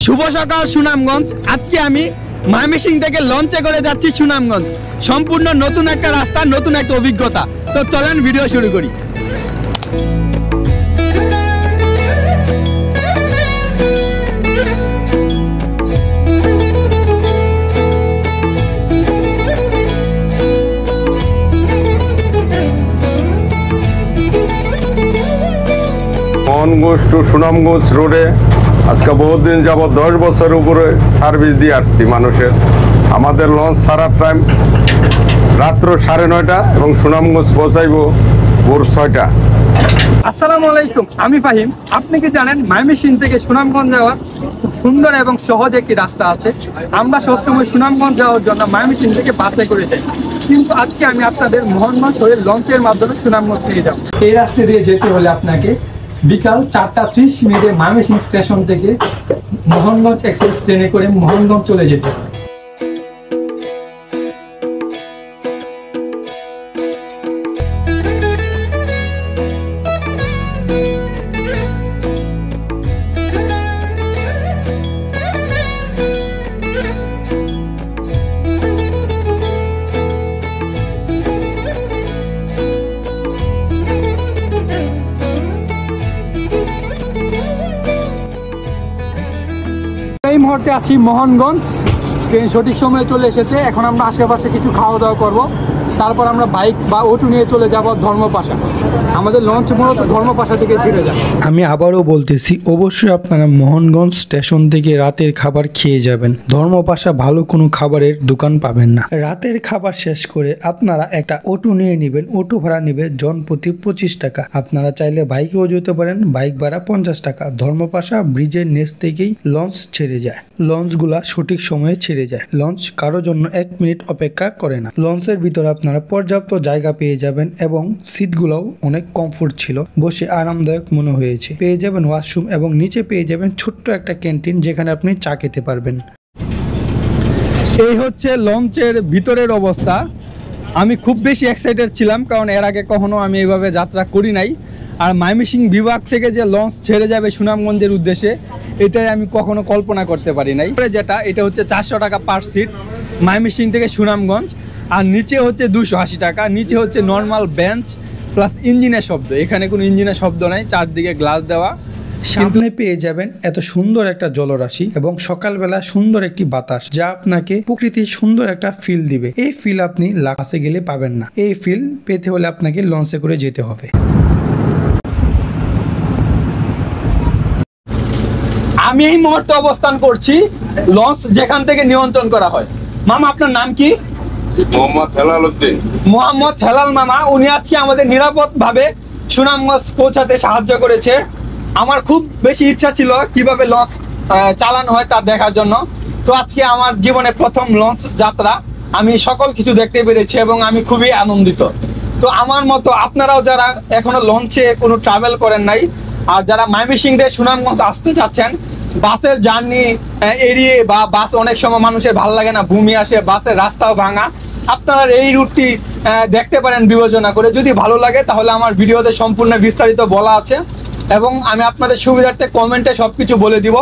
শুভ সকাল সুনামগঞ্জ। আজকে আমি ময়মনসিং থেকে লঞ্চে করে যাচ্ছি সুনামগঞ্জ। সম্পূর্ণ নতুন একটা রাস্তা, নতুন একটা অভিজ্ঞতা। তো চলেন ভিডিও শুরু করি। মোহনগঞ্জ টু সুনামগঞ্জ রোডে আজকে বহুত দিন যাবত 10 বছর উপরে সার্ভিস দিয়ে আসছি মানুষের। আমাদের লঞ্চ ছাড়ার টাইম রাত্র 9:30 এবং সুনামগঞ্জ পৌঁছাইব ভোর 6টা। আসসালামু আলাইকুম, আমি ফাহিম। আপনি কি জানেন ময়মনসিং থেকে সুনামগঞ্জ যাওয়ার খুব সুন্দর এবং সহজ একটি রাস্তা আছে। আমরা সবসময় সুনামগঞ্জ যাওয়ার জন্য ময়মনসিং থেকে বাসে করে যাই, কিন্তু আজকে আমি আপনাদের মোহনগঞ্জ হয়ে লঞ্চের মাধ্যমে সুনামগঞ্জ নিয়ে যাব। এই রাস্তা দিয়ে যেতে হলে আপনাকে বিকাল 4:30 ময়মনসিং স্টেশন থেকে মোহনগঞ্জ এক্সপ্রেস ট্রেনে করে মোহনগঞ্জ চলে যেতে হবে। এই মুহূর্তে আছি মোহনগঞ্জ। ট্রেন সঠিক সময়ে চলে এসেছে। এখন আমরা আশেপাশে কিছু খাওয়া দাওয়া করব, তারপর আমরা বাইক বা অটো নিয়ে চলে যাব ধর্মপাশা। আমাদের লঞ্চ মূলত ধর্মপাশা থেকে ছেড়ে যায়। আমি আবারও বলতেছি, অবশ্যই আপনারা মোহনগঞ্জ স্টেশন থেকে রাতের খাবার খেয়ে যাবেন। ধর্মপাশা ভালো কোনো খাবারের দোকান পাবেন না। রাতের খাবার শেষ করে আপনারা একটা অটো নিয়ে নেবেন। অটো ভাড়া নেবে জনপ্রতি 25 টাকা। আপনারা চাইলে বাইকেও যেতে পারেন, বাইক ভাড়া 50 টাকা। ধর্মপাশা ব্রিজের নিচ থেকেই লঞ্চ ছেড়ে যায়। লঞ্চগুলা সঠিক সময়ে ছেড়ে যায়। লঞ্চ কারোর জন্য 1 মিনিট অপেক্ষা করে না। লঞ্চের ভিতরে আপনারা পর্যাপ্ত জায়গা পেয়ে যাবেন এবং সিটগুলোও অনেক কমফোর্ট ছিল, বসে আরামদায়ক মনে হয়েছে। পেয়ে যাবেন ওয়াশরুম এবং নিচে পেয়ে যাবেন ছোট্ট একটা ক্যান্টিন, যেখানে আপনি চা খেতে পারবেন। এই হচ্ছে লঞ্চের ভিতরের অবস্থা। আমি খুব বেশি এক্সাইটেড ছিলাম, কারণ এর আগে কখনো আমি এইভাবে যাত্রা করি নাই। আর ময়মনসিং বিভাগ থেকে যে লঞ্চ ছেড়ে যাবে সুনামগঞ্জের উদ্দেশ্যে, এটাই আমি কখনো কল্পনা করতে পারি নাই। যেটা এটা হচ্ছে 400 টাকা পার সিট ময়মনসিং থেকে সুনামগঞ্জ, আর নিচে হচ্ছে 280 টাকা। নিচে হচ্ছে নর্মাল বেঞ্চ প্লাস ইঞ্জিনের শব্দ। এখানে কোনো ইঞ্জিনের শব্দ নাই, চারদিকে গ্লাস দেওয়া। সামনে পেয়ে যাবেন এত সুন্দর একটা জলরাশি এবং সকালবেলা সুন্দর একটি বাতাস, যা আপনাকে প্রকৃতির সুন্দর একটা ফিল দিবে। এই ফিল আপনি লাসে গেলে পাবেন না। এই ফিল পেতে হলে আপনাকে লঞ্চে করে যেতে হবে। আমি এই মুহূর্তে অবস্থান করছি লঞ্চ যেখান থেকে নিয়ন্ত্রণ করা হয়। মামা, আপনার নাম কি? মোহাম্মদ হেলাল উদ্দিন। মোহাম্মদ হেলাল মামা। উনি আজকে আমাদের নিরাপদভাবে সুনামগঞ্জ পৌঁছাতে সাহায্য করেছে। আমার খুব বেশি ইচ্ছা ছিল কিভাবে লঞ্চ চালানো হয় তা দেখার জন্য। তো আজকে আমার জীবনে প্রথম লঞ্চ যাত্রা, আমি সকল কিছু দেখতে পেরেছি এবং আমি খুবই আনন্দিত। তো আমার মতো আপনারাও যারা এখনো লঞ্চে কোনো ট্রাভেল করেন নাই, আর যারা ময়মনসিং থেকে সুনামগঞ্জ আসতে চাচ্ছেন, বাসের জার্নি এড়িয়ে বা বাস অনেক সময় মানুষের ভালো লাগে না, ভূমি আসে, বাসের রাস্তাও ভাঙা, আপনারা এই রুটটি দেখতে পারেন বিবেচনা করে। যদি ভালো লাগে তাহলে আমার ভিডিওতে সম্পূর্ণ বিস্তারিত বলা আছে এবং আমি আপনাদের সুবিধার্থে কমেন্টে সব কিছু বলে দিব।